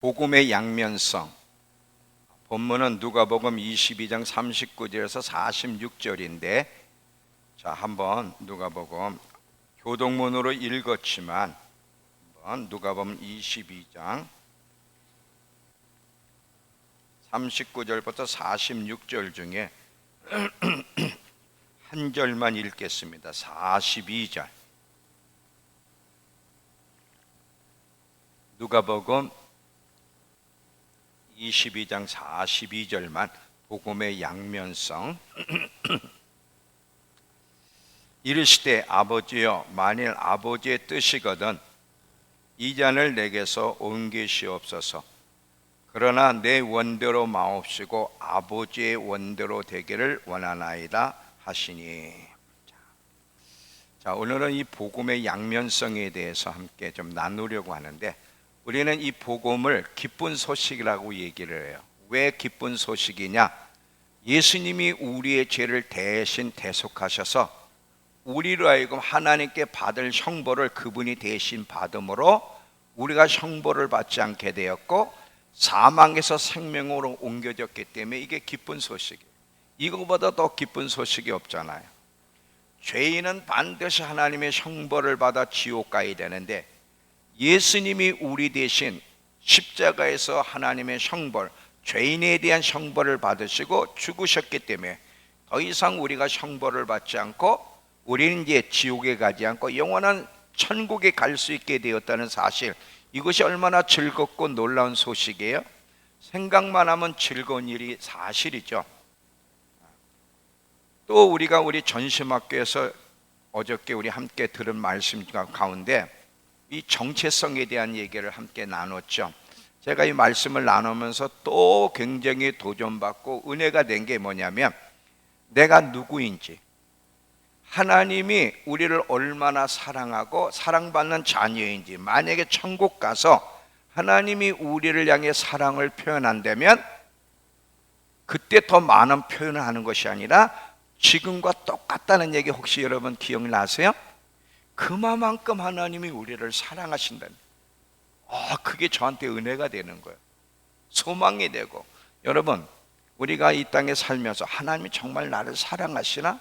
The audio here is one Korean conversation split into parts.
복음의 양면성. 본문은 누가복음 22장 39절에서 46절인데, 자, 한번 누가복음 교동문으로 읽었지만 한번 누가복음 22장 39절부터 46절 중에 한 절만 읽겠습니다. 42절. 누가복음 22장 42절만, 복음의 양면성. 이르시되 아버지여, 만일 아버지의 뜻이거든 이 잔을 내게서 옮기시옵소서. 그러나 내 원대로 마옵시고 아버지의 원대로 되기를 원하나이다 하시니. 자, 오늘은 이 복음의 양면성에 대해서 함께 좀 나누려고 하는데, 우리는 이 복음을 기쁜 소식이라고 얘기를 해요. 왜 기쁜 소식이냐? 예수님이 우리의 죄를 대신 대속하셔서 우리로 하여금 하나님께 받을 형벌을 그분이 대신 받음으로 우리가 형벌을 받지 않게 되었고, 사망에서 생명으로 옮겨졌기 때문에 이게 기쁜 소식이에요. 이거보다 더 기쁜 소식이 없잖아요. 죄인은 반드시 하나님의 형벌을 받아 지옥 가야 되는데, 예수님이 우리 대신 십자가에서 하나님의 형벌, 죄인에 대한 형벌을 받으시고 죽으셨기 때문에 더 이상 우리가 형벌을 받지 않고 우리는 이제 지옥에 가지 않고 영원한 천국에 갈 수 있게 되었다는 사실, 이것이 얼마나 즐겁고 놀라운 소식이에요. 생각만 하면 즐거운 일이 사실이죠. 또 우리가 우리 전심학교에서 어저께 우리 함께 들은 말씀 가운데 이 정체성에 대한 얘기를 함께 나눴죠. 제가 이 말씀을 나누면서 또 굉장히 도전받고 은혜가 된 게 뭐냐면, 내가 누구인지, 하나님이 우리를 얼마나 사랑하고 사랑받는 자녀인지, 만약에 천국 가서 하나님이 우리를 향해 사랑을 표현한다면 그때 더 많은 표현을 하는 것이 아니라 지금과 똑같다는 얘기 혹시 여러분 기억나세요? 그만큼 하나님이 우리를 사랑하신다는, 그게 저한테 은혜가 되는 거예요. 소망이 되고. 여러분, 우리가 이 땅에 살면서 하나님이 정말 나를 사랑하시나?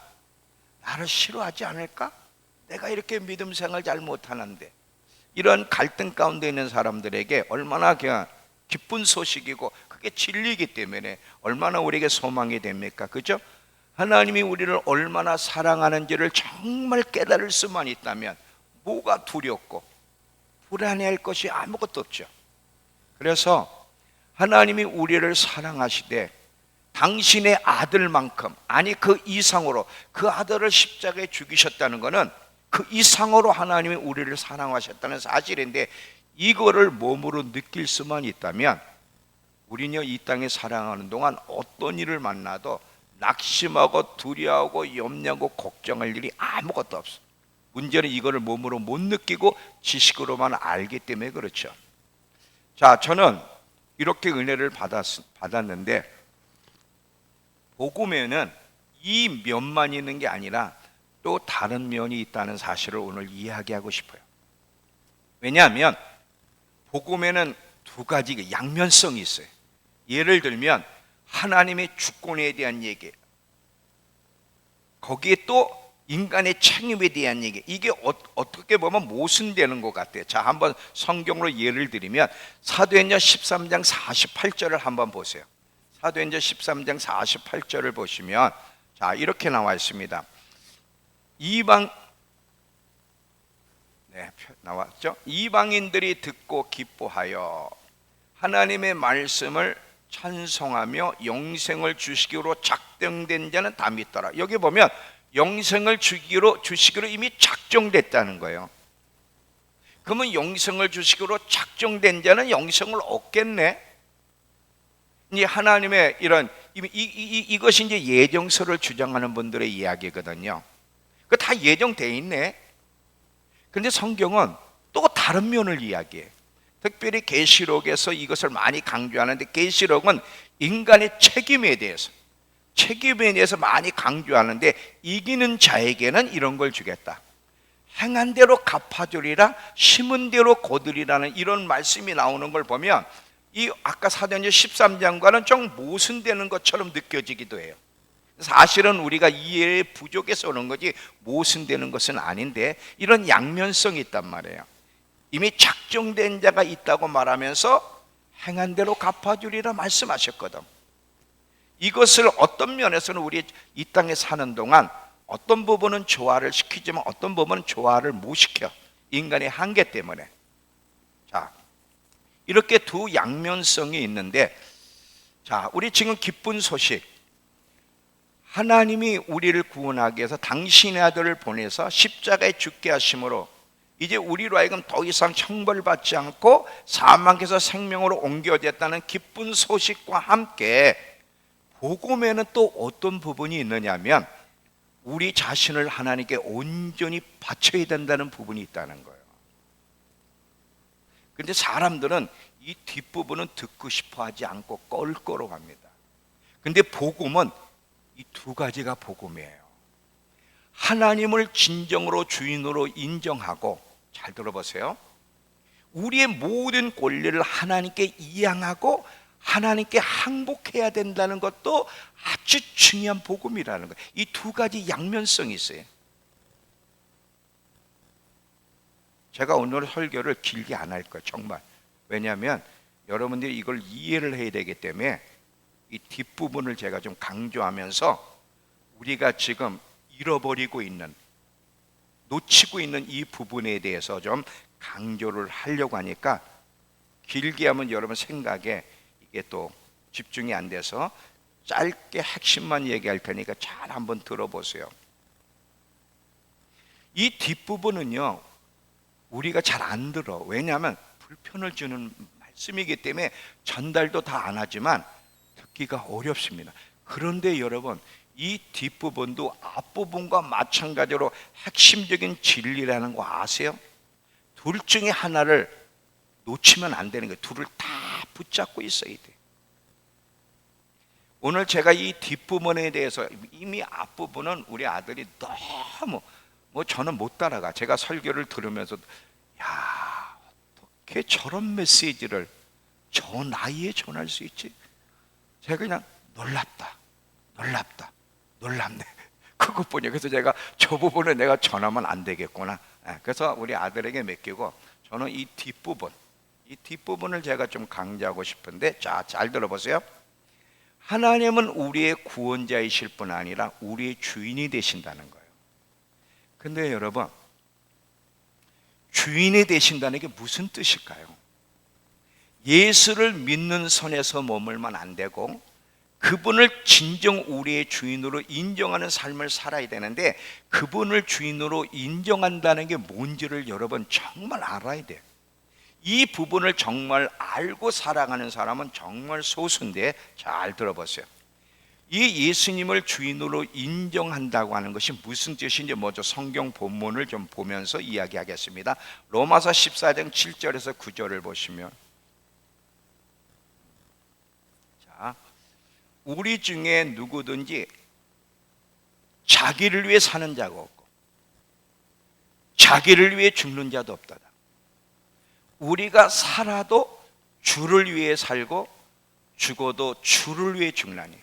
나를 싫어하지 않을까? 내가 이렇게 믿음 생활 잘 못하는데. 이런 갈등 가운데 있는 사람들에게 얼마나 기쁜 소식이고 그게 진리이기 때문에 얼마나 우리에게 소망이 됩니까? 그죠? 하나님이 우리를 얼마나 사랑하는지를 정말 깨달을 수만 있다면 뭐가 두렵고 불안해할 것이 아무것도 없죠. 그래서 하나님이 우리를 사랑하시되 당신의 아들만큼, 아니 그 이상으로, 그 아들을 십자가에 죽이셨다는 것은 그 이상으로 하나님이 우리를 사랑하셨다는 사실인데, 이거를 몸으로 느낄 수만 있다면 우리는 이 땅에 살아가는 동안 어떤 일을 만나도 낙심하고 두려워하고 염려하고 걱정할 일이 아무것도 없어. 문제는 이거를 몸으로 못 느끼고 지식으로만 알기 때문에 그렇죠. 자, 저는 이렇게 은혜를 받았는데, 복음에는 이 면만 있는 게 아니라 또 다른 면이 있다는 사실을 오늘 이야기하고 싶어요. 왜냐하면 복음에는 두 가지 양면성이 있어요. 예를 들면 하나님의 주권에 대한 얘기, 거기에 또 인간의 책임에 대한 얘기, 이게 어떻게 보면 모순되는 것 같아요. 자, 한번 성경으로 예를 들면 사도행전 13장 48절을 한번 보세요. 사도행전 13장 48절을 보시면, 자, 이렇게 나와 있습니다. 나왔죠? 이방인들이 듣고 기뻐하여 하나님의 말씀을 찬송하며 영생을 주시기로 작정된 자는 다 믿더라. 여기 보면 영생을 주시기로 이미 작정됐다는 거예요. 그러면 영생을 주시기로 작정된 자는 영생을 얻겠네. 이제 하나님의 이것이 이제 예정서를 주장하는 분들의 이야기거든요. 그 다 예정돼 있네. 그런데 성경은 또 다른 면을 이야기해. 특별히 계시록에서 이것을 많이 강조하는데, 계시록은 인간의 책임에 대해서 많이 강조하는데, 이기는 자에게는 이런 걸 주겠다. 행한 대로 갚아주리라, 심은 대로 거두리라는 이런 말씀이 나오는 걸 보면 이 아까 사도행전 13장과는 좀 모순되는 것처럼 느껴지기도 해요. 사실은 우리가 이해에 부족해서 오는 거지 모순되는 것은 아닌데 이런 양면성이 있단 말이에요. 이미 작정된 자가 있다고 말하면서 행한 대로 갚아주리라 말씀하셨거든. 이것을 어떤 면에서는 우리 이 땅에 사는 동안 어떤 부분은 조화를 시키지만 어떤 부분은 조화를 못 시켜. 인간의 한계 때문에. 자, 이렇게 두 양면성이 있는데, 자, 우리 지금 기쁜 소식, 하나님이 우리를 구원하기 위해서 당신의 아들을 보내서 십자가에 죽게 하심으로 이제 우리로 하여금 더 이상 형벌받지 않고 사망에서 생명으로 옮겨졌다는 기쁜 소식과 함께 복음에는 또 어떤 부분이 있느냐면 우리 자신을 하나님께 온전히 바쳐야 된다는 부분이 있다는 거예요. 그런데 사람들은 이 뒷부분은 듣고 싶어 하지 않고 껄끄러워합니다. 그런데 복음은 이 두 가지가 복음이에요. 하나님을 진정으로 주인으로 인정하고, 잘 들어보세요, 우리의 모든 권리를 하나님께 이양하고 하나님께 항복해야 된다는 것도 아주 중요한 복음이라는 거예요. 이 두 가지 양면성이 있어요. 제가 오늘 설교를 길게 안 할 거예요, 정말. 왜냐하면 여러분들이 이걸 이해를 해야 되기 때문에 이 뒷부분을 제가 좀 강조하면서 우리가 지금 잃어버리고 있는, 놓치고 있는 이 부분에 대해서 좀 강조를 하려고 하니까 길게 하면 여러분 생각에 이게 또 집중이 안 돼서 짧게 핵심만 얘기할 테니까 잘 한번 들어보세요. 이 뒷부분은요 우리가 잘 안 들어. 왜냐하면 불편을 주는 말씀이기 때문에 전달도 다 안 하지만 듣기가 어렵습니다. 그런데 여러분, 이 뒷부분도 앞부분과 마찬가지로 핵심적인 진리라는 거 아세요? 둘 중에 하나를 놓치면 안 되는 거예요. 둘을 다 붙잡고 있어야 돼. 오늘 제가 이 뒷부분에 대해서, 이미 앞부분은 우리 아들이 너무 저는 못 따라가. 제가 설교를 들으면서 야, 어떻게 저런 메시지를 저 나이에 전할 수 있지? 제가 그냥 놀랍네. 그것뿐이에요. 그래서 제가 저 부분을 내가 전하면 안 되겠구나. 그래서 우리 아들에게 맡기고 저는 이 뒷부분을 제가 좀 강조하고 싶은데, 자, 잘 들어보세요. 하나님은 우리의 구원자이실 뿐 아니라 우리의 주인이 되신다는 거예요. 근데 여러분, 주인이 되신다는 게 무슨 뜻일까요? 예수를 믿는 선에서 머물면 안 되고 그분을 진정 우리의 주인으로 인정하는 삶을 살아야 되는데, 그분을 주인으로 인정한다는 게 뭔지를 여러분 정말 알아야 돼요. 이 부분을 정말 알고 살아가는 사람은 정말 소수인데, 잘 들어보세요. 이 예수님을 주인으로 인정한다고 하는 것이 무슨 뜻인지 먼저 성경 본문을 좀 보면서 이야기하겠습니다. 로마서 14장 7절에서 9절을 보시면, 자, 우리 중에 누구든지 자기를 위해 사는 자가 없고 자기를 위해 죽는 자도 없다. 우리가 살아도 주를 위해 살고 죽어도 주를 위해 죽나니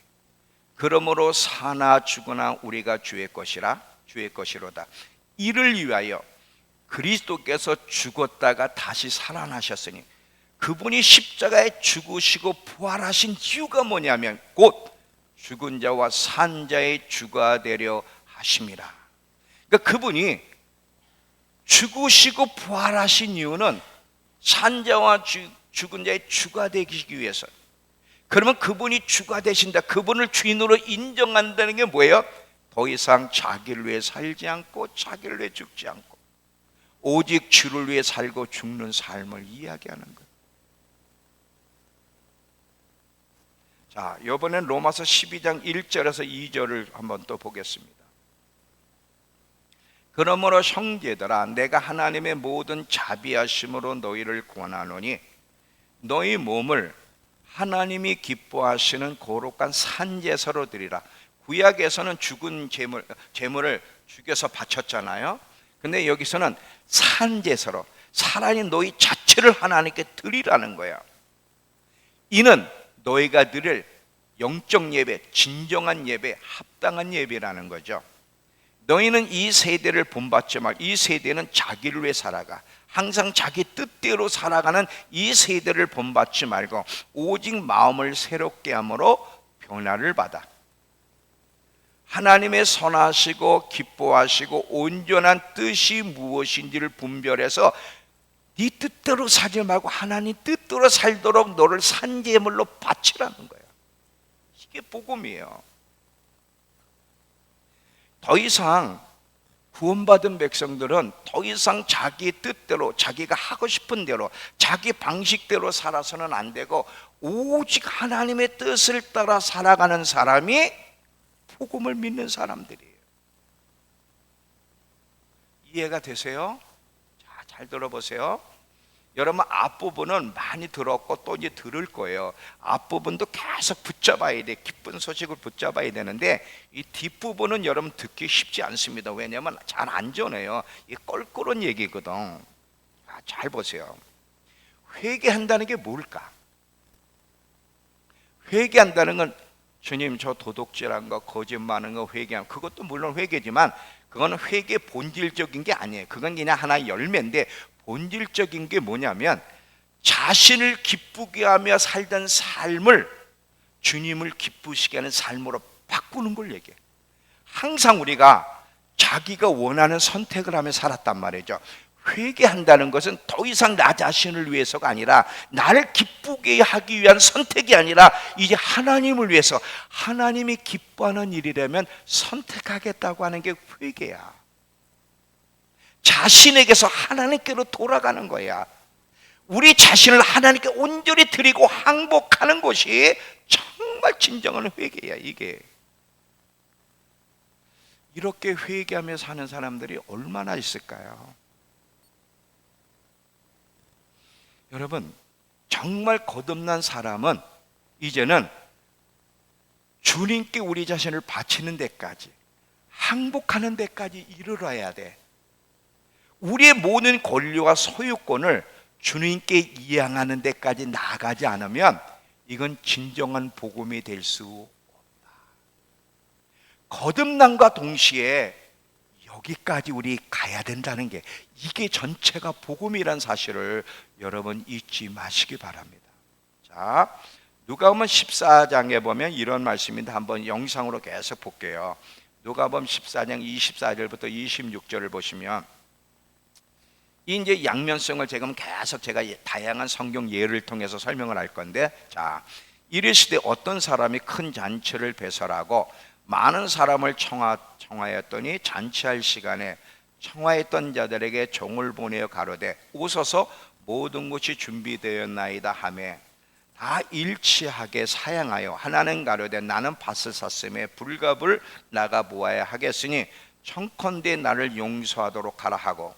그러므로 사나 죽으나 우리가 주의 것이로다. 이를 위하여 그리스도께서 죽었다가 다시 살아나셨으니 그분이 십자가에 죽으시고 부활하신 이유가 뭐냐면 곧 죽은 자와 산 자의 주가 되려 하심이라. 그러니까 그분이 죽으시고 부활하신 이유는 산 자와 죽은 자의 주가 되기 위해서. 그러면 그분이 주가 되신다, 그분을 주인으로 인정한다는 게 뭐예요? 더 이상 자기를 위해 살지 않고 자기를 위해 죽지 않고 오직 주를 위해 살고 죽는 삶을 이야기하는 거예요. 자, 이번엔 로마서 12장 1절에서 2절을 한번 또 보겠습니다. 그러므로 형제들아, 내가 하나님의 모든 자비하심으로 너희를 권하노니 너희 몸을 하나님이 기뻐하시는 거룩한 산제사로 드리라. 구약에서는 죽은 제물을 죽여서 바쳤잖아요. 근데 여기서는 산제사로, 살아있는 너희 자체를 하나님께 드리라는 거야. 이는 너희가 드릴 영적 예배, 진정한 예배, 합당한 예배라는 거죠. 너희는 이 세대를 본받지 말고, 이 세대는 자기를 위해 살아가, 항상 자기 뜻대로 살아가는 이 세대를 본받지 말고 오직 마음을 새롭게 함으로 변화를 받아 하나님의 선하시고 기뻐하시고 온전한 뜻이 무엇인지를 분별해서 네 뜻대로 살지 말고 하나님 뜻대로 살도록 너를 산제물로 바치라는 거예요. 이게 복음이에요. 더 이상 구원받은 백성들은 더 이상 자기 뜻대로, 자기가 하고 싶은 대로, 자기 방식대로 살아서는 안 되고 오직 하나님의 뜻을 따라 살아가는 사람이 복음을 믿는 사람들이에요. 이해가 되세요? 자, 잘 들어보세요. 여러분, 앞부분은 많이 들었고 또 이제 들을 거예요. 앞부분도 계속 붙잡아야 돼. 기쁜 소식을 붙잡아야 되는데 이 뒷부분은 여러분 듣기 쉽지 않습니다. 왜냐하면 잘 안 전해요. 이 껄끄러운 얘기거든. 잘 보세요. 회개한다는 게 뭘까? 회개한다는 건 주님, 저 도둑질한 거, 거짓말하는 거 회개하면, 그것도 물론 회개지만 그거는 회개 본질적인 게 아니에요. 그건 그냥 하나의 열매인데 본질적인 게 뭐냐면 자신을 기쁘게 하며 살던 삶을 주님을 기쁘시게 하는 삶으로 바꾸는 걸 얘기해요. 항상 우리가 자기가 원하는 선택을 하며 살았단 말이죠. 회개한다는 것은 더 이상 나 자신을 위해서가 아니라, 나를 기쁘게 하기 위한 선택이 아니라 이제 하나님을 위해서, 하나님이 기뻐하는 일이라면 선택하겠다고 하는 게 회개야. 자신에게서 하나님께로 돌아가는 거야. 우리 자신을 하나님께 온전히 드리고 항복하는 것이 정말 진정한 회개야. 이게 이렇게 회개하며 사는 사람들이 얼마나 있을까요? 여러분, 정말 거듭난 사람은 이제는 주님께 우리 자신을 바치는 데까지, 항복하는 데까지 이르러야 돼. 우리의 모든 권리와 소유권을 주님께 이양하는 데까지 나아가지 않으면 이건 진정한 복음이 될 수 없다. 거듭남과 동시에 여기까지 우리 가야 된다는 게, 이게 전체가 복음이란 사실을 여러분 잊지 마시기 바랍니다. 자, 누가복음 14장에 보면 이런 말씀인데 한번 영상으로 계속 볼게요. 누가복음 14장 24절부터 26절을 보시면, 이 이제 양면성을 지금 계속 제가 다양한 성경 예를 통해서 설명을 할 건데, 자, 이르시되 어떤 사람이 큰 잔치를 배설하고 많은 사람을 청하였더니 잔치할 시간에 청하였던 자들에게 종을 보내어 가로되 오소서 모든 것이 준비되었나이다 하매 다 일치하게 사양하여, 하나는 가로되 나는 밭을 샀음에 불갑을 나가 보아야 하겠으니 청컨대 나를 용서하도록 하라 하고,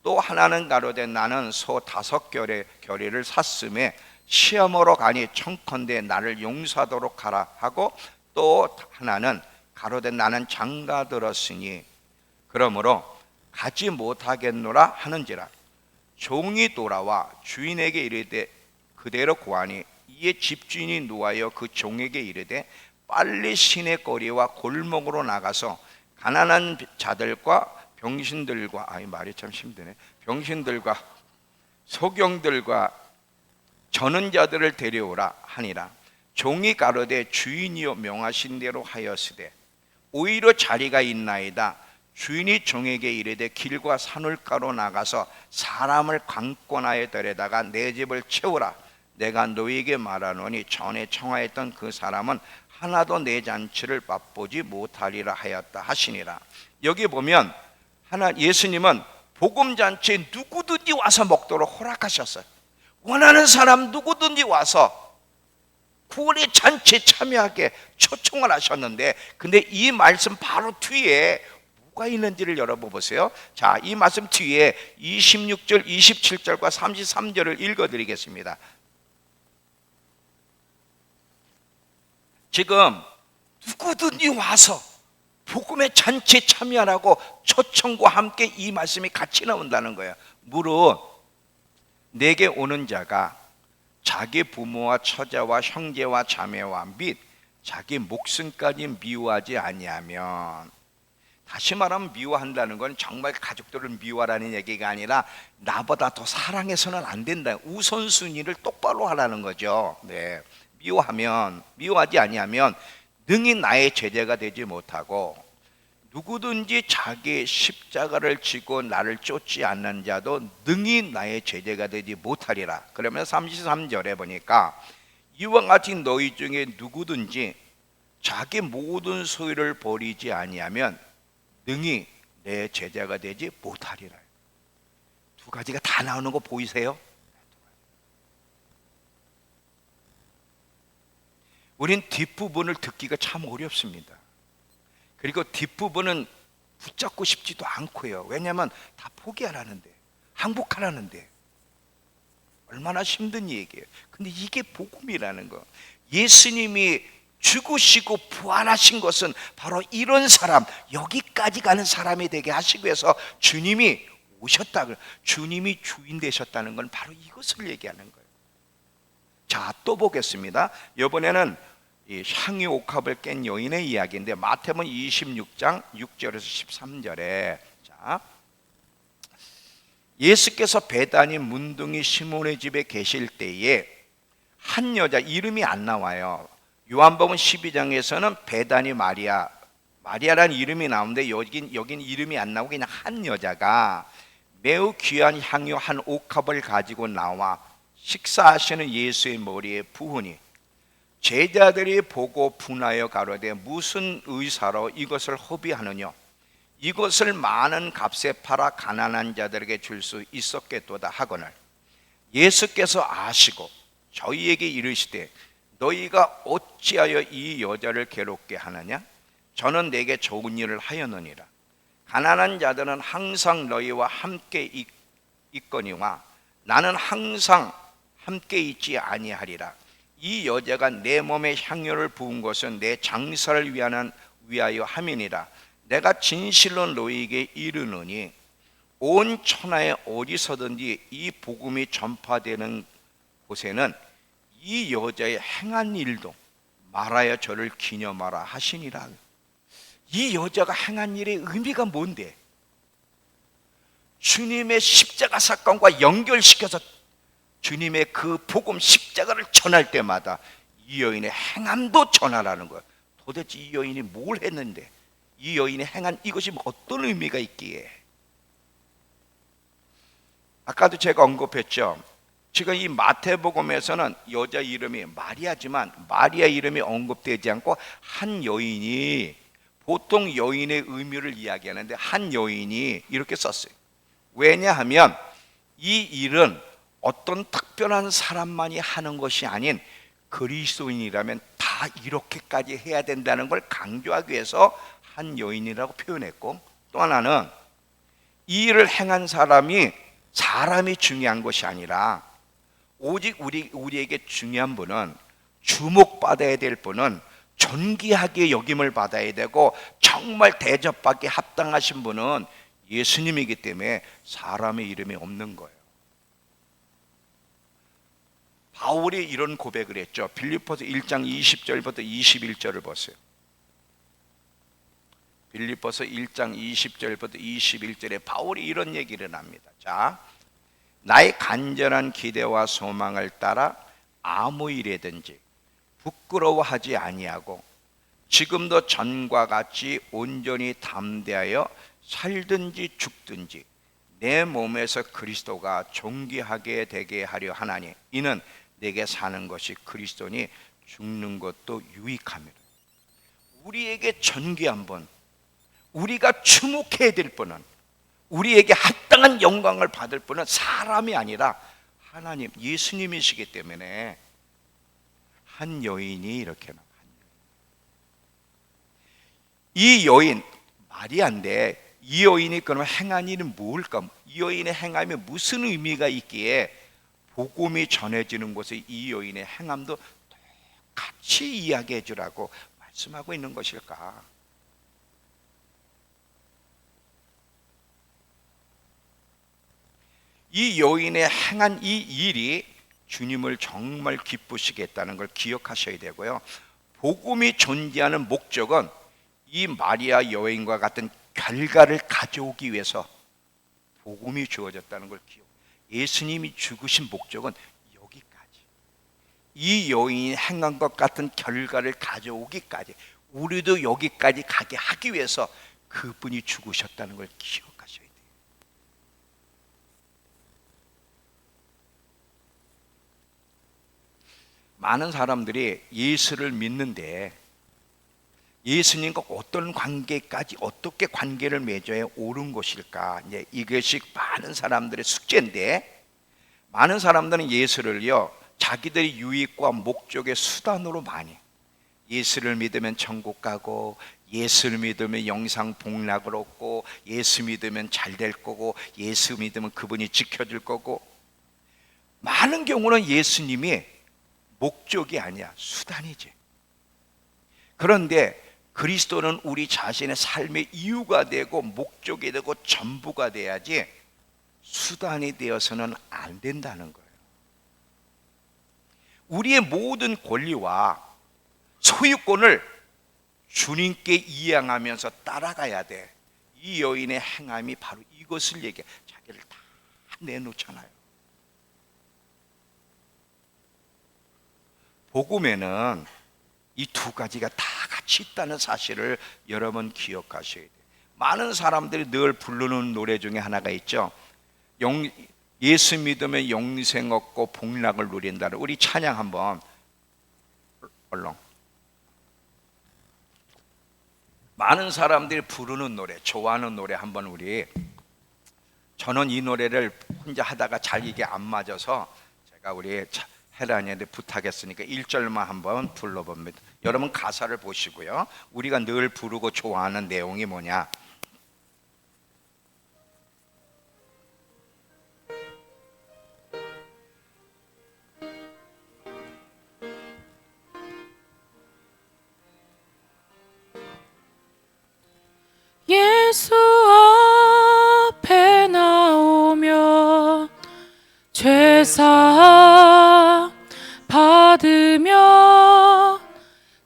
또 하나는 가로되 나는 소 5겨레를 샀음에 시험으로 가니 청컨대 나를 용서하도록 하라 하고, 또 하나는 가로되 나는 장가 들었으니 그러므로 가지 못하겠노라 하는지라. 종이 돌아와 주인에게 이르되 그대로 고하니, 이에 집주인이 노하여 그 종에게 이르되 빨리 시내 거리와 골목으로 나가서 가난한 자들과 병신들과, 말이 참 힘드네, 병신들과 소경들과 저는 자들을 데려오라 하니라. 종이 가로되 주인이여 명하신 대로 하였으되 오히려 자리가 있나이다. 주인이 종에게 이르되 길과 산울가로 나가서 사람을 강권하여 데려다가 내 집을 채우라. 내가 너희에게 말하노니 전에 청하였던 그 사람은 하나도 내 잔치를 맛보지 못하리라 하였다 하시니라. 여기 보면 예수님은 복음잔치에 누구든지 와서 먹도록 허락하셨어요. 원하는 사람 누구든지 와서 구원의 잔치에 참여하게 초청을 하셨는데, 근데 이 말씀 바로 뒤에 뭐가 있는지를 여러분 보세요. 자, 이 말씀 뒤에 26절, 27절과 33절을 읽어드리겠습니다. 지금 누구든지 와서 복음의 잔치에 참여하라고 초청과 함께 이 말씀이 같이 나온다는 거예요. 무릇 내게 오는 자가 자기 부모와 처자와 형제와 자매와 및 자기 목숨까지 미워하지 아니하면, 다시 말하면 미워한다는 건 정말 가족들을 미워하라는 얘기가 아니라 나보다 더 사랑해서는 안 된다. 우선순위를 똑바로 하라는 거죠. 네. 미워하지 아니하면 능히 나의 제자가 되지 못하고, 누구든지 자기 십자가를 지고 나를 쫓지 않는 자도 능히 나의 제자가 되지 못하리라. 그러면 33절에 보니까 이와 같이 너희 중에 누구든지 자기 모든 소유를 버리지 아니하면 능히 내 제자가 되지 못하리라. 두 가지가 다 나오는 거 보이세요? 우린 뒷부분을 듣기가 참 어렵습니다. 그리고 뒷부분은 붙잡고 싶지도 않고요. 왜냐하면 다 포기하라는데, 항복하라는데 얼마나 힘든 얘기예요. 근데 이게 복음이라는 거. 예수님이 죽으시고 부활하신 것은 바로 이런 사람, 여기까지 가는 사람이 되게 하시기 위해서 주님이 오셨다. 주님이 주인 되셨다는 건 바로 이것을 얘기하는 거예요. 자, 또 보겠습니다. 이번에는 이 향유 옥합을 깬 여인의 이야기인데, 마태복음 26장 6절에서 13절에, 자, 예수께서 베다니 문둥이 시몬의 집에 계실 때에 한 여자, 이름이 안 나와요. 요한복음 12장에서는 베다니 마리아라는 이름이 나오는데 여긴 이름이 안 나오고 그냥 한 여자가 매우 귀한 향유 한 옥합을 가지고 나와 식사하시는 예수의 머리에 부으니, 제자들이 보고 분하여 가로되 무슨 의사로 이것을 허비하느냐? 이것을 많은 값에 팔아 가난한 자들에게 줄 수 있었겠도다 하거늘, 예수께서 아시고 저희에게 이르시되 너희가 어찌하여 이 여자를 괴롭게 하느냐? 저는 내게 좋은 일을 하였느니라. 가난한 자들은 항상 너희와 함께 있거니와 나는 항상 함께 있지 아니하리라. 이 여자가 내 몸에 향유를 부은 것은 내 장사를 위하여 함이니라. 내가 진실로 너희에게 이르노니 온 천하에 어디서든지 이 복음이 전파되는 곳에는 이 여자의 행한 일도 말하여 저를 기념하라 하시니라. 이 여자가 행한 일의 의미가 뭔데? 주님의 십자가 사건과 연결시켜서 주님의 그 복음 십자가를 전할 때마다 이 여인의 행함도 전하라는 거예요. 도대체 이 여인이 뭘 했는데, 이 여인의 행한 이것이 어떤 의미가 있기에? 아까도 제가 언급했죠. 지금 이 마태복음에서는 여자 이름이 마리아지만 마리아 이름이 언급되지 않고 한 여인이, 보통 여인의 의미를 이야기하는데 한 여인이 이렇게 썼어요. 왜냐하면 이 일은 어떤 특별한 사람만이 하는 것이 아닌 그리스도인이라면 다 이렇게까지 해야 된다는 걸 강조하기 위해서 한 여인이라고 표현했고, 또 하나는 이 일을 행한 사람이 중요한 것이 아니라 오직 우리에게 중요한 분은, 주목받아야 될 분은 존귀하게 여김을 받아야 되고 정말 대접받기 합당하신 분은 예수님이기 때문에 사람의 이름이 없는 거예요. 바울이 이런 고백을 했죠. 빌립보서 1장 20절부터 21절을 보세요. 빌립보서 1장 20절부터 21절에 바울이 이런 얘기를 합니다. 자, 나의 간절한 기대와 소망을 따라 아무 일에든지 부끄러워하지 아니하고 지금도 전과 같이 온전히 담대하여 살든지 죽든지 내 몸에서 그리스도가 존귀하게 되게 하려 하나니, 이는 내게 사는 것이 그리스도니 죽는 것도 유익함이라. 우리에게 존귀한 분, 우리가 주목해야 될 분은, 우리에게 합당한 영광을 받을 분은 사람이 아니라 하나님, 예수님이시기 때문에 한 여인이 이렇게 나와요. 이 여인 마리아인데 이 여인이 그럼 행한 일은 뭘까? 이 여인의 행함에 무슨 의미가 있기에 복음이 전해지는 곳에 이 여인의 행함도 같이 이야기해 주라고 말씀하고 있는 것일까? 이 여인의 행한 이 일이 주님을 정말 기쁘시게 했다는 걸 기억하셔야 되고요. 복음이 존재하는 목적은 이 마리아 여인과 같은 결과를 가져오기 위해서 복음이 주어졌다는 걸 기억. 예수님이 죽으신 목적은 여기까지, 이 여인이 행한 것 같은 결과를 가져오기까지, 우리도 여기까지 가게 하기 위해서 그분이 죽으셨다는 걸 기억하셔야 돼요. 많은 사람들이 예수를 믿는데 예수님과 어떤 관계까지, 어떻게 관계를 맺어야 옳은 것일까? 이제 이것이 많은 사람들의 숙제인데, 많은 사람들은 예수를요 자기들의 유익과 목적의 수단으로 많이, 예수를 믿으면 천국 가고, 예수를 믿으면 영상 복락을 얻고, 예수 믿으면 잘 될 거고, 예수 믿으면 그분이 지켜줄 거고, 많은 경우는 예수님이 목적이 아니야, 수단이지. 그런데 그리스도는 우리 자신의 삶의 이유가 되고 목적이 되고 전부가 돼야지 수단이 되어서는 안 된다는 거예요. 우리의 모든 권리와 소유권을 주님께 이양하면서 따라가야 돼. 이 여인의 행함이 바로 이것을 얘기해. 자기를 다 내놓잖아요. 복음에는 이 두 가지가 다 같이 있다는 사실을 여러분 기억하셔야 돼요. 많은 사람들이 늘 부르는 노래 중에 하나가 있죠. 예수 믿으면 영생 얻고 복락을 누린다는, 우리 찬양 한번 얼렁. 많은 사람들이 부르는 노래, 좋아하는 노래 한번 우리, 저는 이 노래를 혼자 하다가 잘 이게 안 맞아서 제가 우리 혜란이한테 부탁했으니까 1절만 한번 불러봅니다. 여러분 가사를 보시고요. 우리가 늘 부르고 좋아하는 내용이 뭐냐? 예수 앞에 나오면 죄사 받으며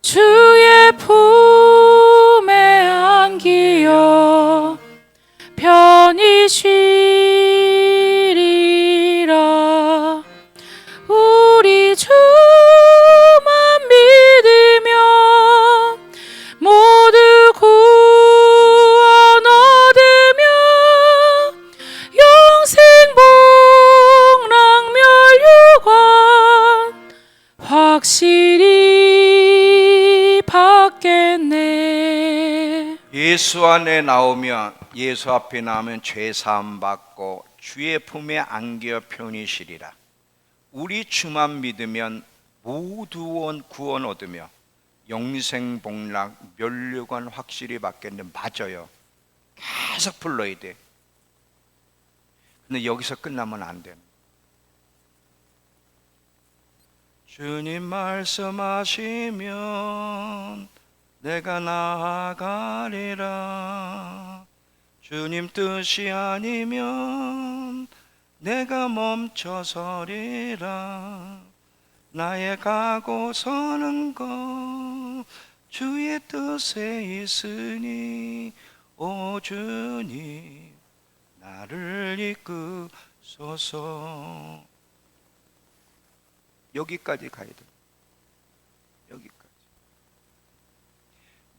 주의 품에 안기어 편히 쉬리라. 우리 주만 믿으며 모두 구원 얻으며 영생 복락 멸류관 확실히 받겠네. 예수 안에 나오면, 예수 앞에 나오면 죄 사함 받고 주의 품에 안겨 편히 쉬리라. 우리 주만 믿으면 모두 구원 얻으며 영생 복락 멸류관 확실히 받겠는데, 맞아요. 계속 불러야 돼. 근데 여기서 끝나면 안 돼. 주님 말씀하시면 내가 나아가리라. 주님 뜻이 아니면 내가 멈춰서리라. 나의 가고 서는 것 주의 뜻에 있으니 오 주님 나를 이끄소서. 여기까지 가야 돼. 여기까지.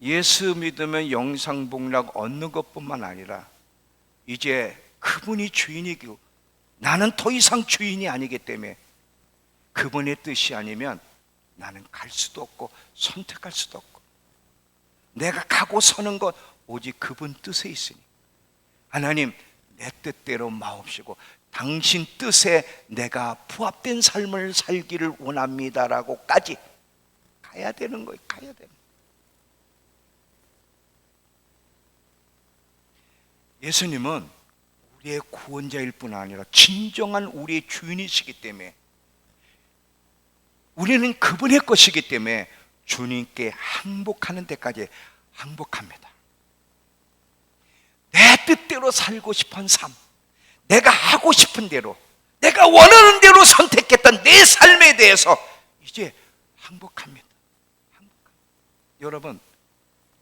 예수 믿으면 영생 복락 얻는 것뿐만 아니라 이제 그분이 주인이고 나는 더 이상 주인이 아니기 때문에 그분의 뜻이 아니면 나는 갈 수도 없고 선택할 수도 없고, 내가 가고 서는 것 오직 그분 뜻에 있으니 하나님 내 뜻대로 마옵시고 당신 뜻에 내가 부합된 삶을 살기를 원합니다라고까지 가야 되는 거예요. 가야 되는 거예요. 예수님은 우리의 구원자일 뿐 아니라 진정한 우리의 주인이시기 때문에, 우리는 그분의 것이기 때문에 주님께 항복하는 데까지 항복합니다. 내 뜻대로 살고 싶은 삶, 내가 하고 싶은 대로, 내가 원하는 대로 선택했던 못한 내 삶에 대해서 이제 항복합니다. 여러분,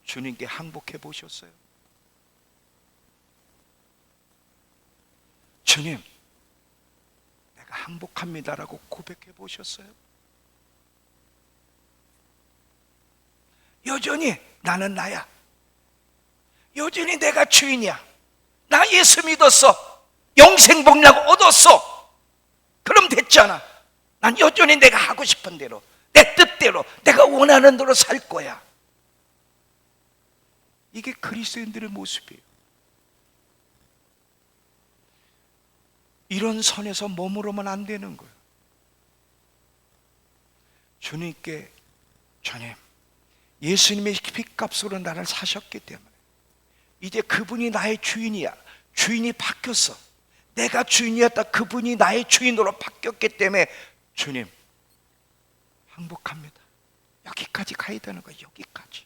주님께 항복해 보셨어요? 주님, 내가 항복합니다라고 고백해 보셨어요? 여전히 나는 나야. 여전히 내가 주인이야. 나 예수 믿었어. 영생 복락 얻었어. 그럼 됐잖아. 난 여전히 내가 하고 싶은 대로, 내 뜻대로, 내가 원하는 대로 살 거야. 이게 그리스도인들의 모습이에요. 이런 선에서 머무르면 안 되는 거예요. 주님께, 주님, 예수님의 피값으로 나를 사셨기 때문에 이제 그분이 나의 주인이야. 주인이 바뀌었어. 내가 주인이었다. 그분이 나의 주인으로 바뀌었기 때문에 주님, 항복합니다. 여기까지 가야 되는 거예요. 여기까지.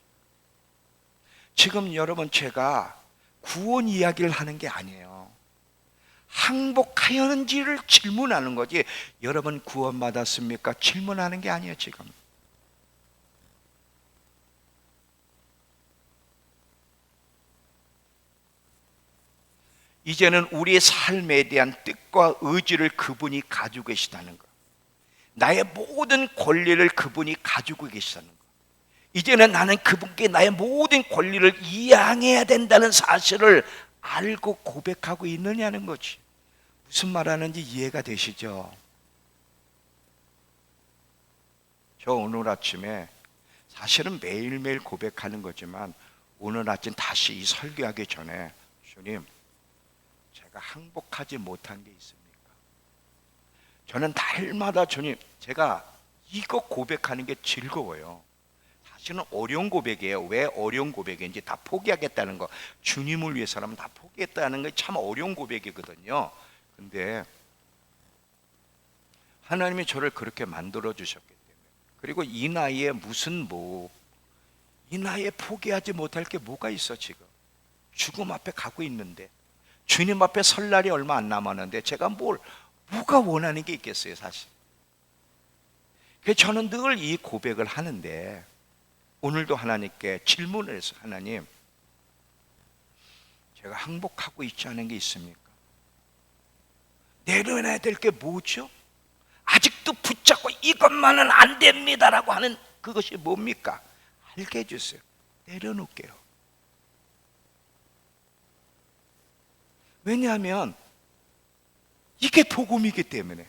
지금 여러분, 제가 구원 이야기를 하는 게 아니에요. 항복하였는지를 질문하는 거지, 여러분 구원받았습니까? 질문하는 게 아니에요. 지금 이제는 우리의 삶에 대한 뜻과 의지를 그분이 가지고 계시다는 것, 나의 모든 권리를 그분이 가지고 계시다는 것, 이제는 나는 그분께 나의 모든 권리를 이양해야 된다는 사실을 알고 고백하고 있느냐는 거지. 무슨 말하는지 이해가 되시죠? 저 오늘 아침에, 사실은 매일매일 고백하는 거지만 오늘 아침 다시 이 설교하기 전에, 주님, 제가 항복하지 못한 게 있습니까? 저는 날마다 주님, 제가 이거 고백하는 게 즐거워요. 사실은 어려운 고백이에요. 왜 어려운 고백인지, 다 포기하겠다는 거, 주님을 위해서라면 다 포기했다는 게 참 어려운 고백이거든요. 근데 하나님이 저를 그렇게 만들어 주셨기 때문에, 그리고 이 나이에 이 나이에 포기하지 못할 게 뭐가 있어. 지금 죽음 앞에 가고 있는데, 주님 앞에 설 날이 얼마 안 남았는데 제가 뭐가 원하는 게 있겠어요, 사실. 그래서 저는 늘 이 고백을 하는데, 오늘도 하나님께 질문을 해서, 하나님, 제가 항복하고 있지 않은 게 있습니까? 내려놔야 될 게 뭐죠? 아직도 붙잡고 이것만은 안 됩니다라고 하는 그것이 뭡니까? 알게 해주세요. 내려놓을게요. 왜냐하면 이게 복음이기 때문에.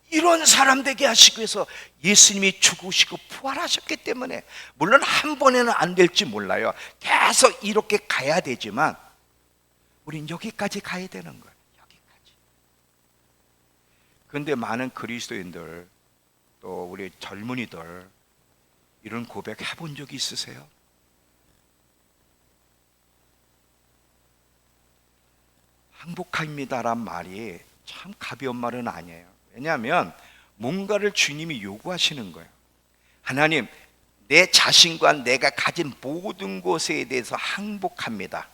이런 사람 되게 하시기 위해서 예수님이 죽으시고 부활하셨기 때문에, 물론 한 번에는 안 될지 몰라요. 계속 이렇게 가야 되지만 우린 여기까지 가야 되는 거예요. 여기까지. 그런데 많은 그리스도인들, 또 우리 젊은이들, 이런 고백 해본 적이 있으세요? 항복합니다란 말이 참 가벼운 말은 아니에요. 왜냐하면 뭔가를 주님이 요구하시는 거예요. 하나님, 내 자신과 내가 가진 모든 것에 대해서 항복합니다.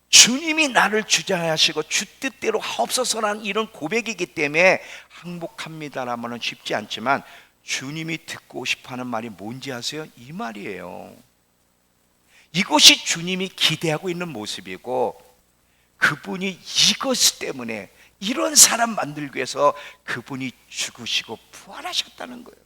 주님이 나를 주장하시고 주 뜻대로 하옵소서라는 이런 고백이기 때문에 항복합니다라는 말은 쉽지 않지만, 주님이 듣고 싶어하는 말이 뭔지 아세요? 이 말이에요. 이것이 주님이 기대하고 있는 모습이고, 그분이 이것 때문에, 이런 사람 만들기 위해서 그분이 죽으시고 부활하셨다는 거예요.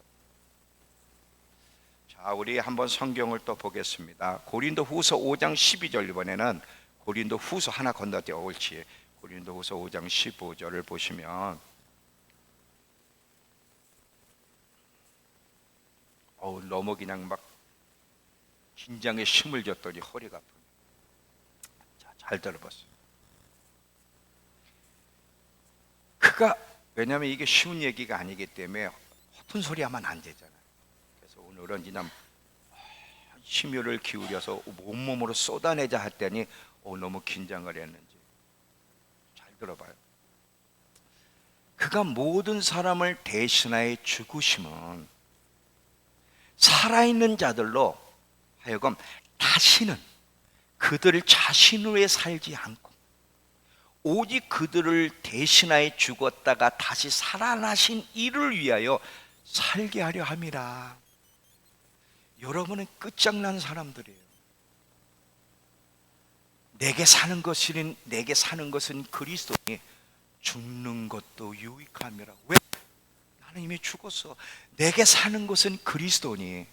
자, 우리 한번 성경을 또 보겠습니다. 고린도후서 5장 12절, 이번에는 고린도후서 하나 건너뛰어 옳지. 고린도후서 5장 15절을 보시면, 너무 그냥 막 긴장에 힘을 줬더니 허리가 아프네. 자, 잘 들어보세요. 왜냐하면 이게 쉬운 얘기가 아니기 때문에 허튼 소리 하면 안 되잖아요. 그래서 오늘은 그냥 심혈을 기울여서 온몸으로 쏟아내자 했더니 너무 긴장을 했는지. 잘 들어봐요. 그가 모든 사람을 대신하여 죽으심은 살아있는 자들로 하여금 다시는 그들 자신을 위해 살지 않고 오직 그들을 대신하여 죽었다가 다시 살아나신 이를 위하여 살게 하려 함이라. 여러분은 끝장난 사람들이에요. 내게 사는 것은 그리스도니 죽는 것도 유익함이라. 왜? 나는 이미 죽었어. 내게 사는 것은 그리스도니.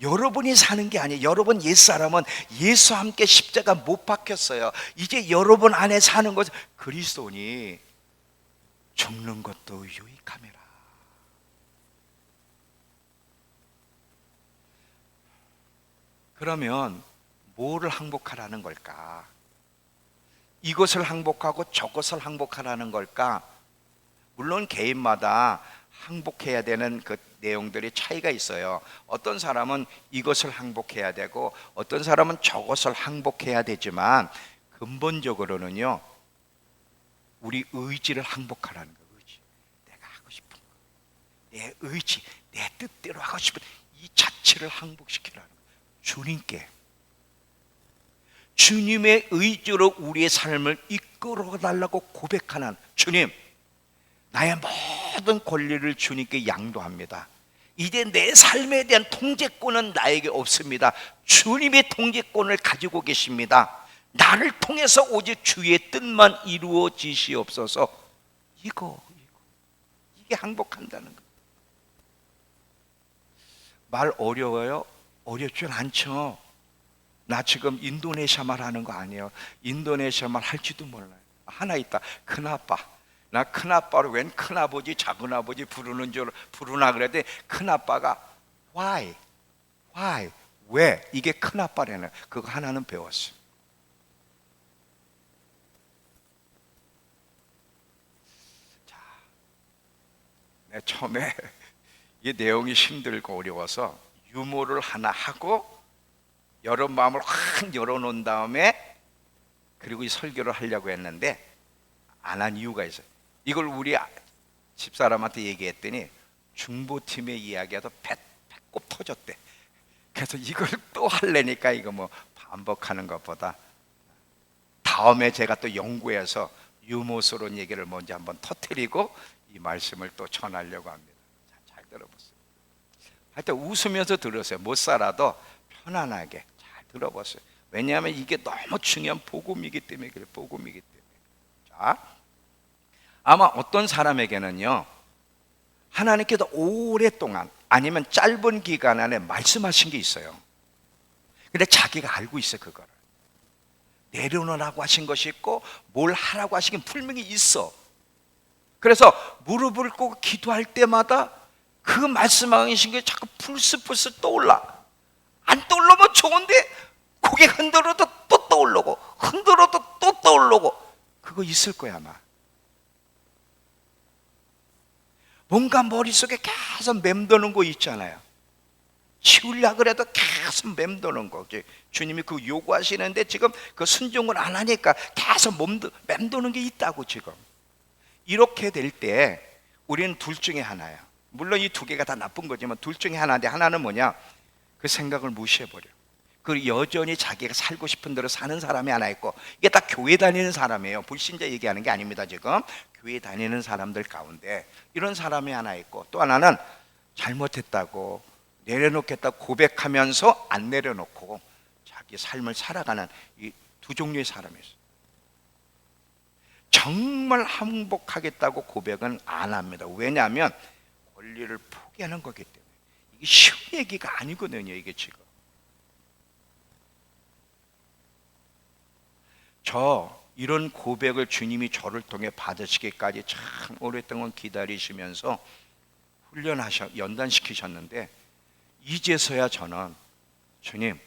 여러분이 사는 게 아니에요. 여러분 옛사람은 예수와 함께 십자가 못 박혔어요. 이제 여러분 안에 사는 것은 그리스도니 죽는 것도 유익함이라. 그러면 뭐를 항복하라는 걸까? 이것을 항복하고 저것을 항복하라는 걸까? 물론 개인마다 항복해야 되는 그 내용들이 차이가 있어요. 어떤 사람은 이것을 항복해야 되고 어떤 사람은 저것을 항복해야 되지만 근본적으로는요, 우리 의지를 항복하라는 거예요. 의지. 내가 하고 싶은 거, 내 의지, 내 뜻대로 하고 싶은 이 자체를 항복시키라는 거예요. 주님께, 주님의 의지로 우리의 삶을 이끌어 달라고 고백하는 주님, 나의 모든 권리를 주님께 양도합니다. 이제 내 삶에 대한 통제권은 나에게 없습니다. 주님의 통제권을 가지고 계십니다. 나를 통해서 오직 주의 뜻만 이루어지시옵소서. 이게 항복한다는 거예요. 말 어려워요? 어렵진 않죠. 나 지금 인도네시아 말 하는 거 아니에요. 인도네시아 말 할지도 몰라요. 하나 있다. 큰아빠. 나 큰아빠를 웬 큰아버지 작은아버지 부르나 그랬더니 큰아빠가 why 왜 이게 큰아빠라는 그거 하나는 배웠어요. 자, 내 처음에 이 내용이 힘들고 어려워서 유머를 하나 하고 여러 마음을 확 열어놓은 다음에 그리고 이 설교를 하려고 했는데 안 한 이유가 있어요. 이걸 우리 집사람한테 얘기했더니 중보팀의 이야기가 배꼽 터졌대. 그래서 이걸 또 하려니까 이거 뭐 반복하는 것보다 다음에 제가 또 연구해서 유머스러운 얘기를 먼저 한번 터뜨리고 이 말씀을 또 전하려고 합니다. 잘 들어보세요. 하여튼 웃으면서 들으세요. 못 살아도 편안하게 잘 들어보세요. 왜냐하면 이게 너무 중요한 복음이기 때문에 그래요. 복음이기 때문에. 자, 아마 어떤 사람에게는요, 하나님께서 오랫동안 아니면 짧은 기간 안에 말씀하신 게 있어요. 근데 자기가 알고 있어요. 그거를 내려놓으라고 하신 것이 있고 뭘 하라고 하신 게 분명히 있어. 그래서 무릎을 꿇고 기도할 때마다 그 말씀하신 게 자꾸 풀스풀스 떠올라. 안 떠올르면 좋은데 고개 흔들어도 또 떠오르고 흔들어도 또 떠오르고 그거 있을 거야 아마. 뭔가 머릿속에 계속 맴도는 거 있잖아요. 치우려고 그래도 계속 맴도는 거. 주님이 그 요구하시는데 지금 그 순종을 안 하니까 계속 맴도는 게 있다고 지금. 이렇게 될 때 우리는 둘 중에 하나야. 물론 이 두 개가 다 나쁜 거지만 둘 중에 하나인데 하나는 뭐냐? 그 생각을 무시해버려. 그 여전히 자기가 살고 싶은 대로 사는 사람이 하나 있고, 이게 다 교회 다니는 사람이에요. 불신자 얘기하는 게 아닙니다. 지금 교회 다니는 사람들 가운데 이런 사람이 하나 있고, 또 하나는 잘못했다고 내려놓겠다고 고백하면서 안 내려놓고 자기 삶을 살아가는 이 두 종류의 사람이 있어요. 정말 항복하겠다고 고백은 안 합니다. 왜냐하면 권리를 포기하는 거기 때문에. 이게 쉬운 얘기가 아니거든요. 이게 지금 이런 고백을 주님이 저를 통해 받으시기까지 참 오랫동안 기다리시면서 연단시키셨는데, 이제서야 저는 주님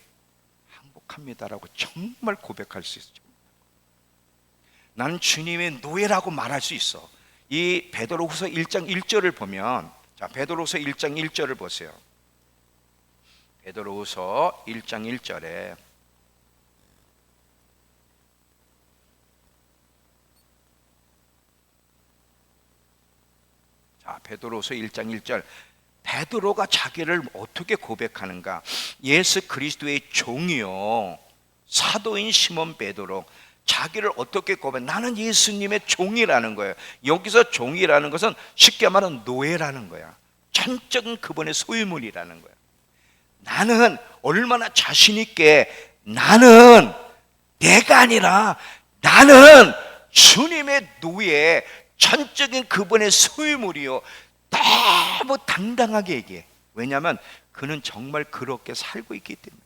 항복합니다라고 정말 고백할 수 있죠. 나는 주님의 노예라고 말할 수 있어. 이 베드로후서 1장 1절을 보면, 자, 베드로후서 1장 1절을 보세요. 베드로후서 1장 1절에 베드로서 1장 1절, 베드로가 자기를 어떻게 고백하는가? 예수 그리스도의 종이요 사도인 시몬 베드로, 자기를 어떻게 고백? 나는 예수님의 종이라는 거예요. 여기서 종이라는 것은 쉽게 말하면 노예라는 거야. 전적인 그분의 소유물이라는 거야. 나는 얼마나 자신 있게 나는 내가 아니라 나는 주님의 노예, 전적인 그분의 소유물이요. 너무 당당하게 얘기해. 왜냐하면 그는 정말 그렇게 살고 있기 때문에.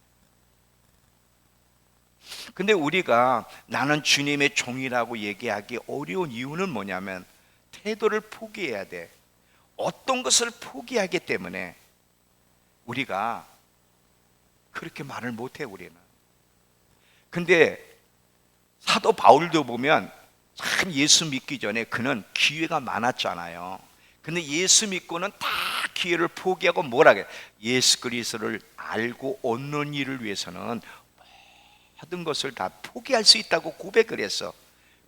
근데 우리가 나는 주님의 종이라고 얘기하기 어려운 이유는 뭐냐면 태도를 포기해야 돼. 어떤 것을 포기하기 때문에 우리가 그렇게 말을 못해. 우리는. 근데 사도 바울도 보면 참 예수 믿기 전에 그는 기회가 많았잖아요. 근데 예수 믿고는 다 기회를 포기하고 뭐라 그래? 예수 그리스도를 알고 얻는 일을 위해서는 모든 것을 다 포기할 수 있다고 고백을 했어.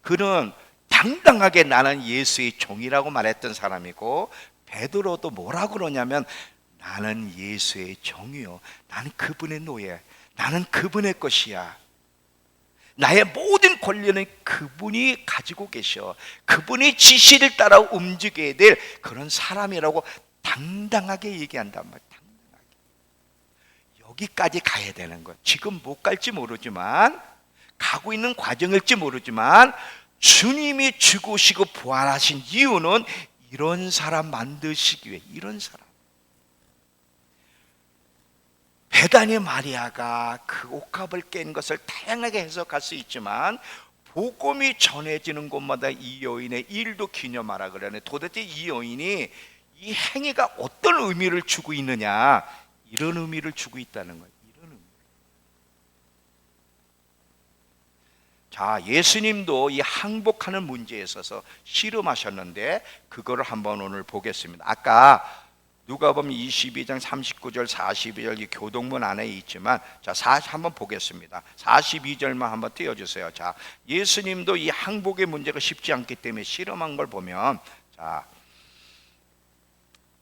그는 당당하게 나는 예수의 종이라고 말했던 사람이고, 베드로도 뭐라고 그러냐면 나는 예수의 종이요, 나는 그분의 노예, 나는 그분의 것이야. 나의 모든 권리는 그분이 가지고 계셔. 그분의 지시를 따라 움직여야 될 그런 사람이라고 당당하게 얘기한단 말이야. 당당하게. 여기까지 가야 되는 것. 지금 못 갈지 모르지만, 가고 있는 과정일지 모르지만, 주님이 죽으시고 부활하신 이유는 이런 사람 만드시기 위해. 이런 사람. 베다니 마리아가 그 옥합을 깬 것을 다양하게 해석할 수 있지만, 복음이 전해지는 곳마다 이 여인의 일도 기념하라 그러네. 도대체 이 여인이 이 행위가 어떤 의미를 주고 있느냐, 이런 의미를 주고 있다는 거예요. 이런 의미. 자, 예수님도 이 항복하는 문제에 있어서 씨름하셨는데 그거를 한번 오늘 보겠습니다. 아까 누가복음 22장 39절 42절 이 교동문 안에 있지만, 자, 한번 보겠습니다. 42절만 한번 띄워주세요. 자, 예수님도 이 항복의 문제가 쉽지 않기 때문에 실험한 걸 보면, 자,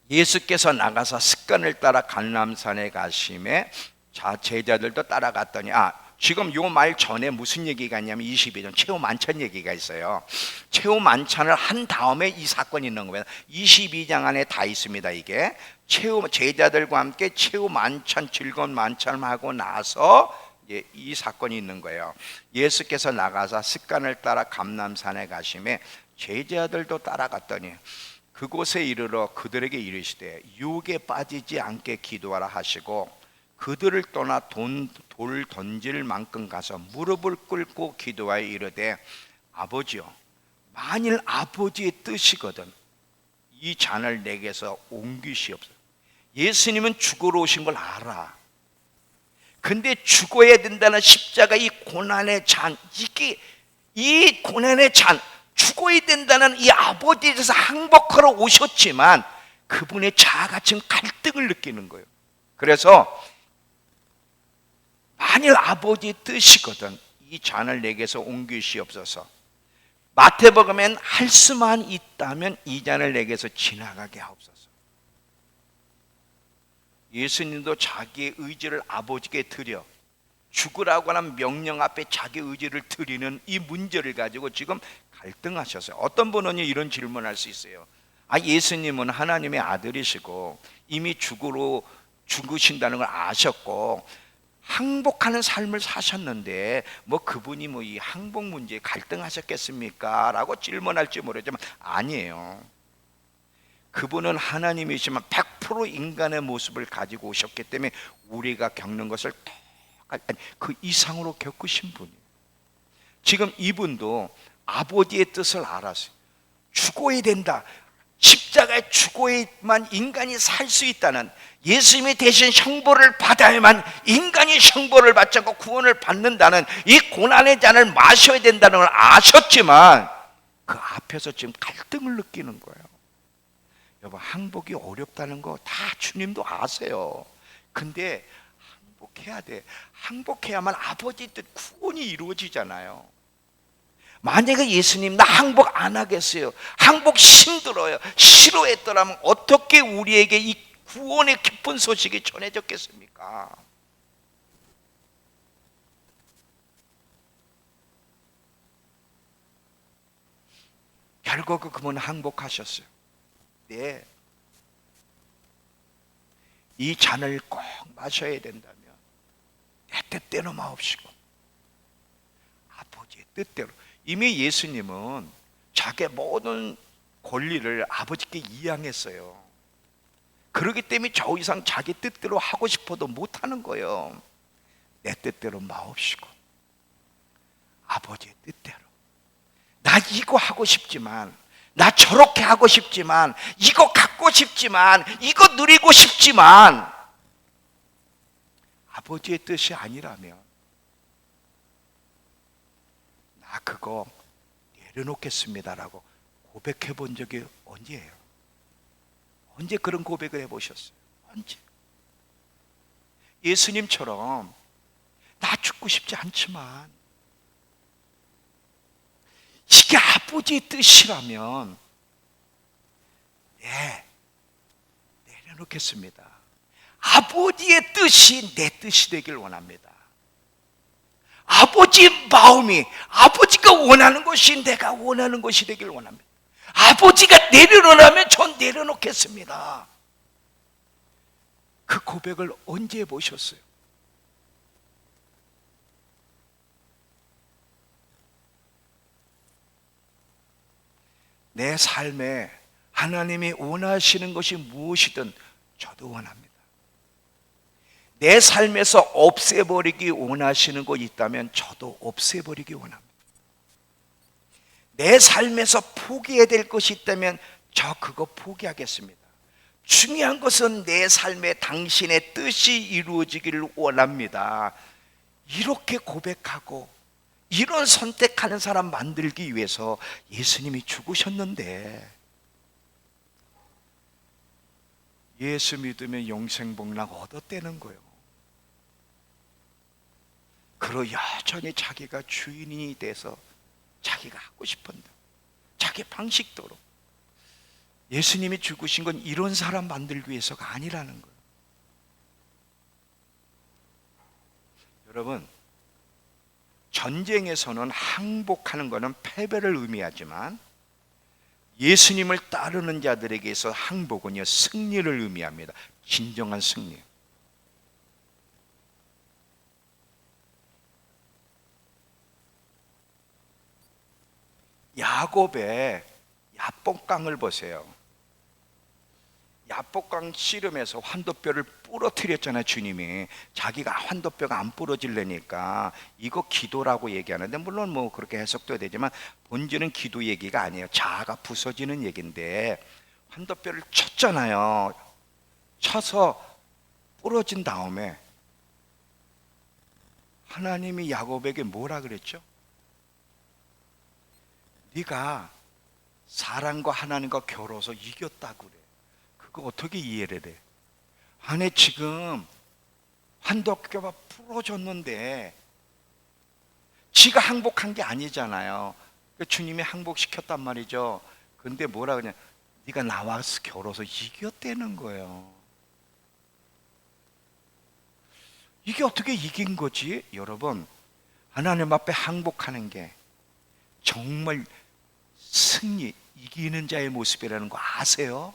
예수께서 나가서 습관을 따라 감람산에 가심에, 자, 제자들도 따라갔더니, 지금 요 말 전에 무슨 얘기가 있냐면 22절 최후 만찬 얘기가 있어요. 최후 만찬을 한 다음에 이 사건이 있는 거예요. 22장 안에 다 있습니다. 이게 최후 제자들과 함께 최후 만찬, 즐거운 만찬을 하고 나서 이 사건이 있는 거예요. 예수께서 나가서 습관을 따라 감람산에 가심에 제자들도 따라갔더니 그곳에 이르러 그들에게 이르시되 유혹에 빠지지 않게 기도하라 하시고, 그들을 떠나 돌 던질 만큼 가서 무릎을 꿇고 기도하여 이르되 아버지여, 만일 아버지의 뜻이거든 이 잔을 내게서 옮기시옵소서. 예수님은 죽으러 오신 걸 알아. 근데 죽어야 된다는 십자가, 이 고난의 잔, 이 고난의 잔, 죽어야 된다는 이 아버지에 대해서 항복하러 오셨지만 그분의 자아가 지금 갈등을 느끼는 거예요. 그래서 만일 아버지의 뜻이거든 이 잔을 내게서 옮기시옵소서. 마태복음엔 할 수만 있다면 이 잔을 내게서 지나가게 하옵소서. 예수님도 자기의 의지를 아버지께 드려 죽으라고 하는 명령 앞에 자기 의지를 드리는 이 문제를 가지고 지금 갈등하셨어요. 어떤 분은 이런 질문할 수 있어요. 예수님은 하나님의 아들이시고 이미 죽으신다는 걸 아셨고 항복하는 삶을 사셨는데 그분이 이 항복 문제에 갈등하셨겠습니까? 라고 질문할지 모르지만 아니에요. 그분은 하나님이시지만 100% 인간의 모습을 가지고 오셨기 때문에 우리가 겪는 것을 그 이상으로 겪으신 분이에요. 지금 이분도 아버지의 뜻을 알았어요. 죽어야 된다, 십자가에 죽어야만 인간이 살 수 있다는, 예수님이 대신 형벌을 받아야만 인간이 형벌을 받지 않고 구원을 받는다는 이 고난의 잔을 마셔야 된다는 걸 아셨지만 그 앞에서 지금 갈등을 느끼는 거예요. 여러분, 항복이 어렵다는 거 다 주님도 아세요. 근데 항복해야 돼. 항복해야만 아버지 뜻 구원이 이루어지잖아요. 만약에 예수님 나 항복 안 하겠어요, 항복 힘들어요, 싫어했더라면 어떻게 우리에게 이 구원의 기쁜 소식이 전해졌겠습니까? 결국 그분 항복하셨어요. 네. 이 잔을 꼭 마셔야 된다면 내 뜻대로 마옵시고 아버지의 뜻대로. 이미 예수님은 자기의 모든 권리를 아버지께 이양했어요. 그렇기 때문에 저 이상 자기 뜻대로 하고 싶어도 못하는 거예요. 내 뜻대로 마옵시고 아버지의 뜻대로. 나 이거 하고 싶지만, 나 저렇게 하고 싶지만, 이거 갖고 싶지만, 이거 누리고 싶지만 아버지의 뜻이 아니라면 나 그거 내려놓겠습니다라고 고백해 본 적이 언제예요? 언제 그런 고백을 해보셨어요? 언제? 예수님처럼 나 죽고 싶지 않지만 이게 아버지의 뜻이라면 네, 내려놓겠습니다. 아버지의 뜻이 내 뜻이 되길 원합니다. 아버지의 마음이, 아버지가 원하는 것이 내가 원하는 것이 되길 원합니다. 아버지가 내려놓으라면 전 내려놓겠습니다. 그 고백을 언제 해보셨어요? 내 삶에 하나님이 원하시는 것이 무엇이든 저도 원합니다. 내 삶에서 없애버리기 원하시는 것 있다면 저도 없애버리기 원합니다. 내 삶에서 포기해야 될 것이 있다면 저 그거 포기하겠습니다. 중요한 것은 내 삶에 당신의 뜻이 이루어지기를 원합니다. 이렇게 고백하고 이런 선택하는 사람 만들기 위해서 예수님이 죽으셨는데, 예수 믿으면 영생복락 얻었다는 거예요. 그러 여전히 자기가 주인이 돼서 자기가 하고 싶은 대로, 자기 방식대로. 예수님이 죽으신 건 이런 사람 만들기 위해서가 아니라는 거예요. 여러분, 전쟁에서는 항복하는 것은 패배를 의미하지만 예수님을 따르는 자들에게서 항복은요, 승리를 의미합니다. 진정한 승리. 야곱의 야복강을 보세요. 야복강 씨름에서 환도뼈를 부러뜨렸잖아요. 주님이 자기가 환도뼈가 안 부러지려니까 이거 기도라고 얘기하는데, 물론 뭐 그렇게 해석도 되지만 본질은 기도 얘기가 아니에요. 자아가 부서지는 얘기인데, 환도뼈를 쳤잖아요. 쳐서 부러진 다음에 하나님이 야곱에게 뭐라 그랬죠? 네가 사람과 하나님과 겨뤄서 이겼다고 그래. 그거 어떻게 이해를 해? 아니 지금 환도뼈가 부러졌는데 지가 항복한 게 아니잖아요. 주님이 항복시켰단 말이죠. 근데 뭐라 그러냐? 네가 나와 겨뤄서 이겼다는 거예요. 이게 어떻게 이긴 거지? 여러분, 하나님 앞에 항복하는 게 정말 승리, 이기는 자의 모습이라는 거 아세요?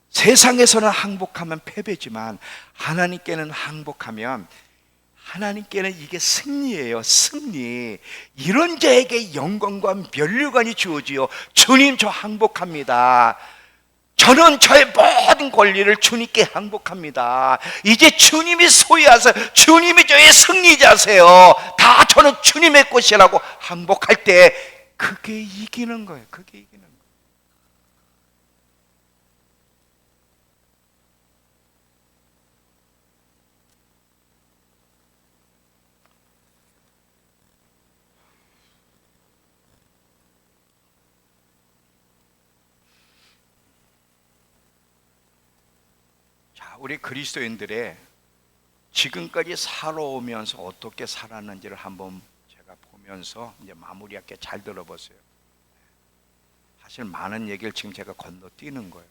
세상에서는 항복하면 패배지만 하나님께는 항복하면, 하나님께는 이게 승리예요. 승리. 이런 자에게 영광과 면류관이 주어지요. 주님, 저 항복합니다. 저는 저의 모든 권리를 주님께 항복합니다. 이제 주님이 소유하세요. 주님이 저의 승리자세요. 다 저는 주님의 것이라고 항복할 때 그게 이기는 거예요. 그게 이기는 거예요. 우리 그리스도인들의 지금까지 살아오면서 어떻게 살았는지를 한번 제가 보면서 이제 마무리할게. 잘 들어보세요. 사실 많은 얘기를 지금 제가 건너뛰는 거예요.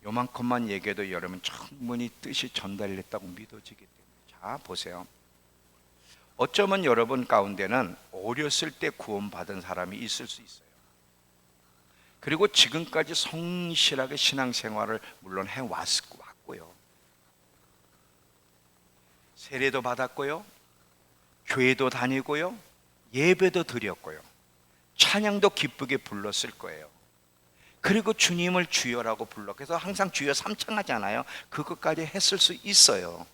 요만큼만 얘기해도 여러분 충분히 뜻이 전달됐다고 믿어지기 때문에. 자, 보세요. 어쩌면 여러분 가운데는 어렸을 때 구원받은 사람이 있을 수 있어요. 그리고 지금까지 성실하게 신앙생활을 물론 해왔고요. 세례도 받았고요. 교회도 다니고요. 예배도 드렸고요. 찬양도 기쁘게 불렀을 거예요. 그리고 주님을 주여라고 불러. 그래서 항상 주여 삼창하잖아요. 그것까지 했을 수 있어요.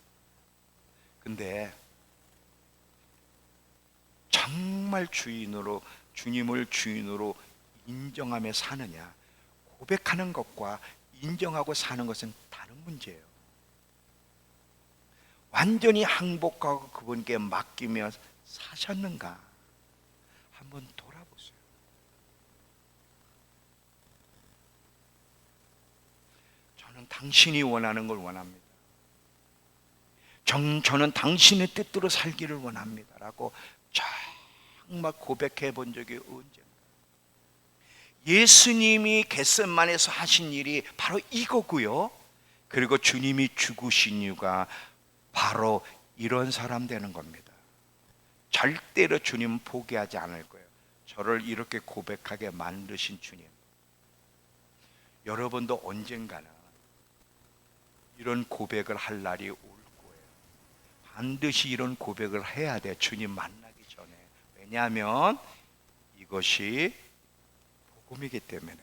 근데 정말 주님을 주인으로 인정하며 사느냐, 고백하는 것과 인정하고 사는 것은 다른 문제예요. 완전히 항복하고 그분께 맡기며 사셨는가 한번 돌아보세요. 저는 당신이 원하는 걸 원합니다. 저는 당신의 뜻대로 살기를 원합니다 라고 정말 고백해 본 적이 언제나. 예수님이 겟세마네에서 하신 일이 바로 이거고요. 그리고 주님이 죽으신 이유가 바로 이런 사람 되는 겁니다. 절대로 주님은 포기하지 않을 거예요. 저를 이렇게 고백하게 만드신 주님, 여러분도 언젠가는 이런 고백을 할 날이 올 거예요. 반드시 이런 고백을 해야 돼, 주님 만나기 전에. 왜냐하면 이것이 복음이기 때문에.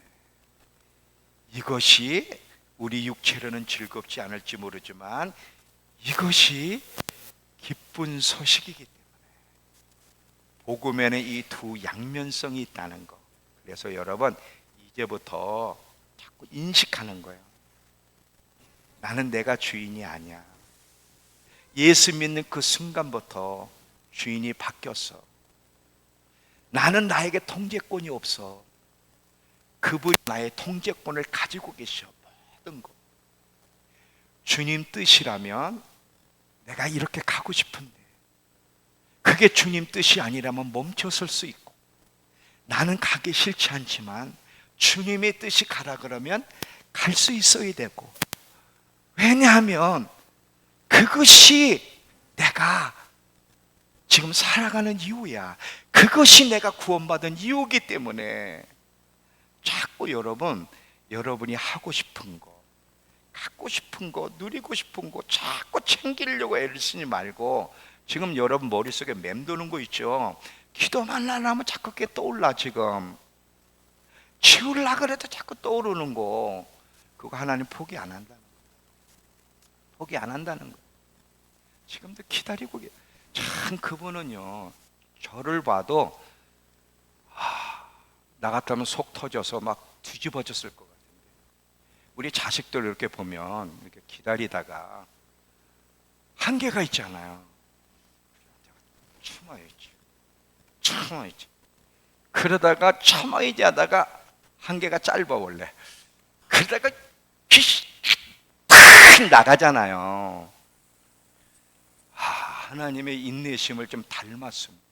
이것이 우리 육체로는 즐겁지 않을지 모르지만 이것이 기쁜 소식이기 때문에. 복음에는 이 두 양면성이 있다는 거. 그래서 여러분 이제부터 자꾸 인식하는 거예요. 나는 내가 주인이 아니야. 예수 믿는 그 순간부터 주인이 바뀌었어. 나는 나에게 통제권이 없어. 그분이 나의 통제권을 가지고 계셔. 모든 거. 주님 뜻이라면 내가 이렇게 가고 싶은데 그게 주님 뜻이 아니라면 멈춰설 수 있고, 나는 가기 싫지 않지만 주님의 뜻이 가라 그러면 갈 수 있어야 되고. 왜냐하면 그것이 내가 지금 살아가는 이유야. 그것이 내가 구원받은 이유이기 때문에 자꾸 여러분이 하고 싶은 거, 갖고 싶은 거, 누리고 싶은 거 자꾸 챙기려고 애를 쓰지 말고, 지금 여러분 머릿속에 맴도는 거 있죠. 기도만 안 하면 자꾸 그게 떠올라. 지금 지우려고 그래도 자꾸 떠오르는 거, 그거 하나님 포기 안 한다는 거. 포기 안 한다는 거. 지금도 기다리고 참 그분은요, 저를 봐도 나 같으면 속 터져서 막 뒤집어졌을 것 같은데, 우리 자식들 이렇게 보면 이렇게 기다리다가 한계가 있잖아요. 참아야지. 그러다가 참아야지 하다가 한계가 짧아 원래. 그러다가 탁 나가잖아요. 하나님의 인내심을 좀 닮았습니다.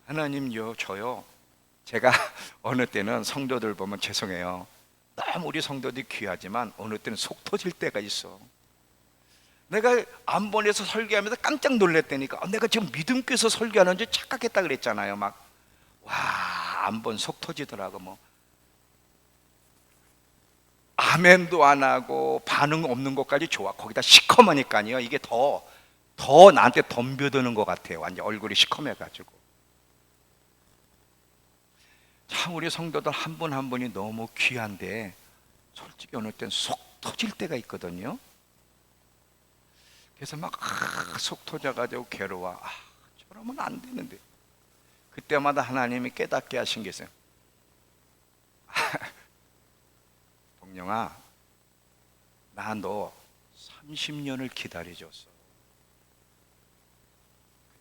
하나님요, 저요. 제가 어느 때는 성도들 보면 죄송해요. 너무 우리 성도들이 귀하지만 어느 때는 속 터질 때가 있어. 내가 안본에서 설교하면서 깜짝 놀랐다니까. 내가 지금 믿음교에서 설교하는 줄 착각했다 그랬잖아요. 막 안본 속 터지더라고. 뭐 아멘도 안 하고 반응 없는 것까지 좋아. 거기다 시커머니까요. 이게 더 나한테 덤벼드는 것 같아요. 완전 얼굴이 시커매가지고. 참 우리 성도들 한 분 한 분이 너무 귀한데 솔직히 어느 때는 속 터질 때가 있거든요. 그래서 막 속 터져가지고 괴로워. 저러면 안 되는데. 그때마다 하나님이 깨닫게 하신 게 있어요. 동영아, 나 너 30년을 기다려줬어.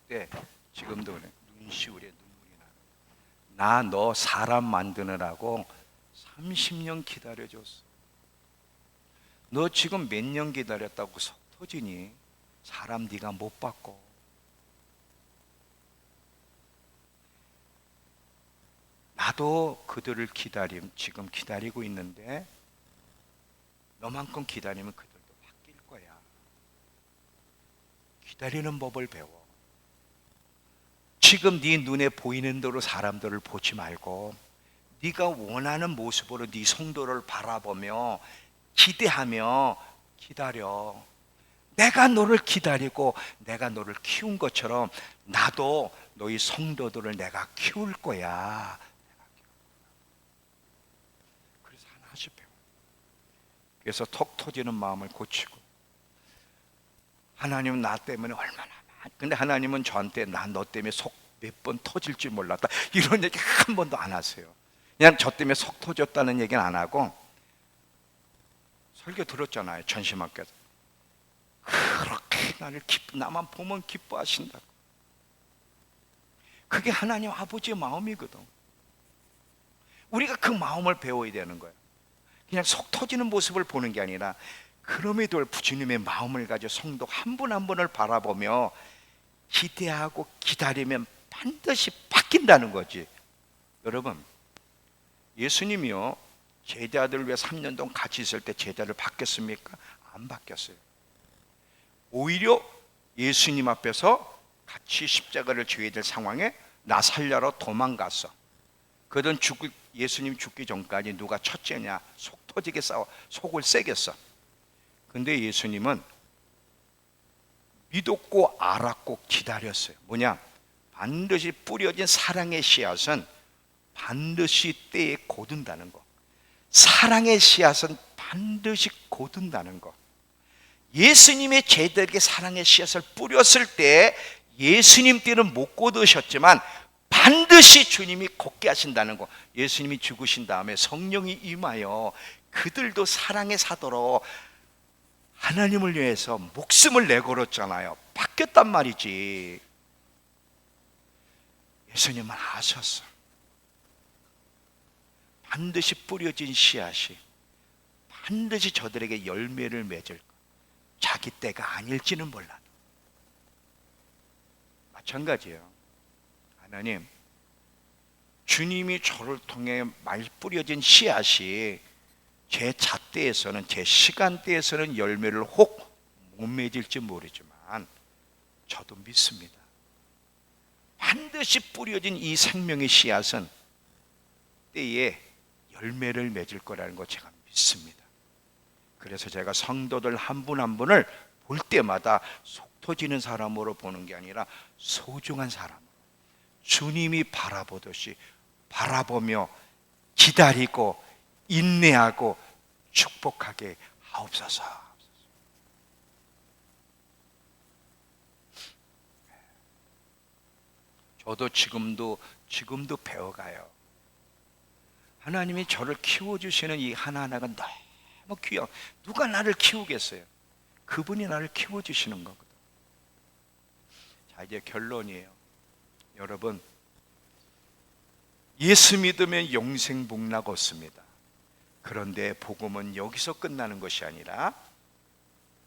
그때 지금도 그래. 눈시울에 눈물이 나. 나 너 사람 만드느라고 30년 기다려줬어. 너 지금 몇 년 기다렸다고 속 터지니? 사람 네가 못 바꿔. 나도 그들을 지금 기다리고 있는데 너만큼 기다리면 그들도 바뀔 거야. 기다리는 법을 배워. 지금 네 눈에 보이는 대로 사람들을 보지 말고 네가 원하는 모습으로 네 성도를 바라보며 기대하며 기다려. 내가 너를 기다리고 내가 너를 키운 것처럼 나도 너희 성도들을 내가 키울 거야. 그래서 하나씩 배워. 그래서 톡 터지는 마음을 고치고, 하나님은 나 때문에 얼마나, 근데 하나님은 저한테 나 너 때문에 속 몇 번 터질 줄 몰랐다, 이런 얘기 한 번도 안 하세요. 그냥 저 때문에 속 터졌다는 얘기는 안 하고, 설교 들었잖아요. 전심학교에서 그렇게 나를 나만 보면 기뻐하신다고. 그게 하나님 아버지의 마음이거든. 우리가 그 마음을 배워야 되는 거예요. 그냥 속 터지는 모습을 보는 게 아니라 그럼에도 주님의 마음을 가지고 성도 한 분 한 분을 바라보며 기대하고 기다리면 반드시 바뀐다는 거지. 여러분, 예수님이요, 제자들을 위해 3년 동안 같이 있을 때 제자를 바뀌었습니까? 안 바뀌었어요. 오히려 예수님 앞에서 같이 십자가를 져야 될 상황에 나 살려러 도망갔어. 그든 예수님 죽기 전까지 누가 첫째냐 속 터지게 싸워 속을 새겼어. 근데 예수님은 믿었고 알았고 기다렸어요. 뭐냐? 반드시 뿌려진 사랑의 씨앗은 반드시 때에 거둔다는 거. 사랑의 씨앗은 반드시 거둔다는 거. 예수님의 제자에게 사랑의 씨앗을 뿌렸을 때 예수님 때는 못 거두셨지만 반드시 주님이 걷게 하신다는 거. 예수님이 죽으신 다음에 성령이 임하여 그들도 사랑의 사도로 하나님을 위해서 목숨을 내걸었잖아요. 바뀌었단 말이지. 예수님은 아셨어. 반드시 뿌려진 씨앗이 반드시 저들에게 열매를 맺을 것. 자기 때가 아닐지는 몰라도. 마찬가지예요. 하나님, 주님이 저를 통해 말 뿌려진 씨앗이 제 잣대에서는, 제 시간대에서는 열매를 혹 못 맺을지 모르지만 저도 믿습니다. 반드시 뿌려진 이 생명의 씨앗은 때에 열매를 맺을 거라는 거 제가 믿습니다. 그래서 제가 성도들 한 분 한 분을 볼 때마다 속 터지는 사람으로 보는 게 아니라 소중한 사람, 주님이 바라보듯이 바라보며 기다리고 인내하고 축복하게 하옵소서. 저도 지금도 배워가요. 하나님이 저를 키워주시는 이 하나하나가 너무 귀여워. 누가 나를 키우겠어요? 그분이 나를 키워주시는 거거든. 자, 이제 결론이에요. 여러분, 예수 믿으면 영생 복락 얻습니다. 그런데 복음은 여기서 끝나는 것이 아니라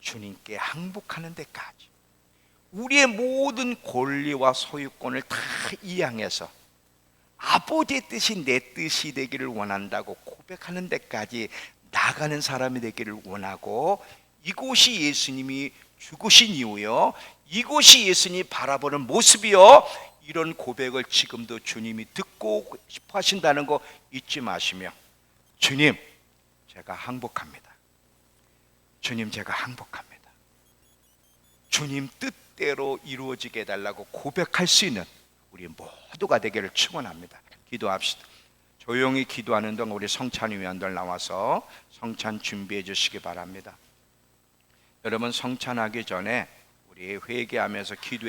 주님께 항복하는 데까지 우리의 모든 권리와 소유권을 다 이양해서 아버지의 뜻이 내 뜻이 되기를 원한다고 고백하는 데까지 나가는 사람이 되기를 원하고, 이곳이 예수님이 죽으신 이유요, 이곳이 예수님이 바라보는 모습이요, 이런 고백을 지금도 주님이 듣고 싶어 하신다는 거 잊지 마시며, 주님, 제가 항복합니다. 주님, 제가 항복합니다. 주님 뜻대로 이루어지게 해달라고 고백할 수 있는 우리 모두가 되기를 축원합니다. 기도합시다. 조용히 기도하는 동안 우리 성찬 위원들 나와서 성찬 준비해 주시기 바랍니다. 여러분, 성찬하기 전에 우리 회개하면서 기도해